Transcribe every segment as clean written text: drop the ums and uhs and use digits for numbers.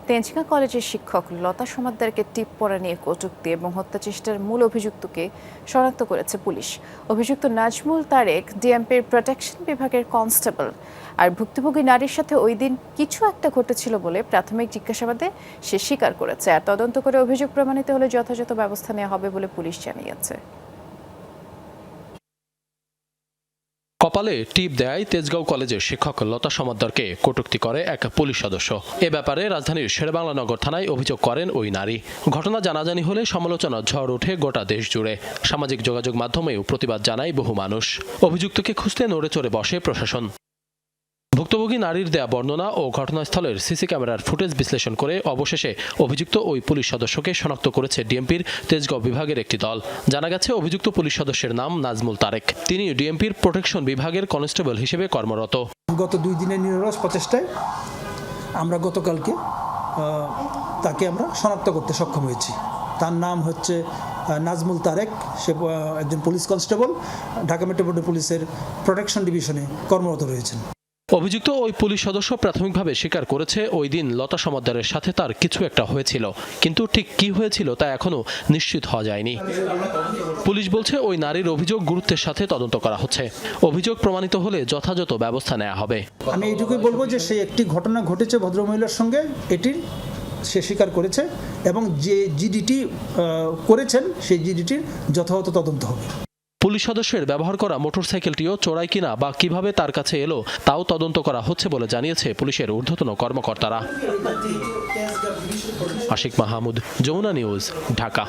তেজগাঁ কলেজের শিক্ষক লতা সমাদ্দারকে টিপ পড়া নিয়ে কটূক্তি এবং হত্যাচেষ্টার মূল অভিযুক্তকে শনাক্ত করেছে পুলিশ। অভিযুক্ত নাজমুল তারেক ডিএমপির প্রোটেকশন বিভাগের কনস্টেবল। আর ভুক্তভোগী নারীর সাথে ওই দিন কিছু একটা ঘটেছিল বলে প্রাথমিক জিজ্ঞাসাবাদে সে স্বীকার করেছে। আর তদন্ত করে অভিযোগ প্রমাণিত হলে যথাযথ ব্যবস্থা নেওয়া হবে বলে পুলিশ জানিয়েছে। কপালে টিপ দেয় তেজগাঁও কলেজের শিক্ষক লতা সমাদ্দারকে কটূক্তি করে এক পুলিশ সদস্য। এ ব্যাপারে রাজধানীর শেরেবাংলা নগর থানায় অভিযোগ করেন ওই নারী। ঘটনা জানাজানি হলে সমালোচনার ঝড় ওঠে গোটা দেশ জুড়ে। সামাজিক যোগাযোগ মাধ্যমেও প্রতিবাদ জানায় বহু মানুষ। অভিযুক্তকে খুঁজতে নড়ে চড়ে বসে প্রশাসন। ভুক্তভোগী নারীর দেয়া বর্ণনা ও ঘটনাস্থলের সিসি ক্যামেরার ফুটেজ বিশ্লেষণ করে অবশেষে অভিযুক্ত ওই পুলিশ সদস্যকে শনাক্ত করেছে ডিএমপির তেজগাঁও বিভাগের একটি দল। জানা গেছে অভিযুক্ত পুলিশ সদস্যের নাম নাজমুল তারেক। তিনি ডিএমপির প্রোটেকশন বিভাগের কনস্টেবল হিসেবে কর্মরত। গত 2 দিনের নিরলস প্রচেষ্টায় আমরা গতকালকে তাকে আমরা শনাক্ত করতে সক্ষম হয়েছি। তার নাম হচ্ছে নাজমুল তারেক। সে একজন পুলিশ কনস্টেবল, ঢাকা মেট্রোপলিটন পুলিশের প্রোটেকশন ডিভিশনে কর্মরত রয়েছেন। অভিযুক্ত ওই পুলিশ সদস্য প্রাথমিকভাবে স্বীকার করেছে ওই দিন লতা সমাদ্দারের সাথে তার কিছু একটা হয়েছিল, কিন্তু ঠিক কি হয়েছিল তা এখনো নিশ্চিত হওয়া যায়নি। পুলিশ বলছে ওই নারীর অভিযোগ গুরুত্বের সাথে তদন্ত করা হচ্ছে। অভিযোগ প্রমাণিত হলে যথাযথ ব্যবস্থা নেওয়া হবে। আমি এইটুকুই বলবো যে সে একটি ঘটনা ঘটেছে ভদ্রমহিলার সঙ্গে, এটির সে স্বীকার করেছে এবং যে জিডিটি করেছেন সেই জিডিটির যথাযথ তদন্ত হবে। পুলিশ সদস্যের ব্যবহার করা মোটরসাইকেলটিও চোরাই কিনা বা কিভাবে তার কাছে এলো তাও তদন্ত করা হচ্ছে বলে জানিয়েছে পুলিশের ঊর্ধ্বতন কর্মকর্তারা। আশিক মাহমুদ, যমুনা নিউজ, ঢাকা।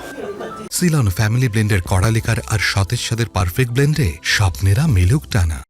সিলন ফ্যামিলি ব্লেন্ডের কড়া লিকার আর সতেজ স্বাদের পারফেক্ট ব্লেন্ডে স্বপ্নেরা মিলুক টানা।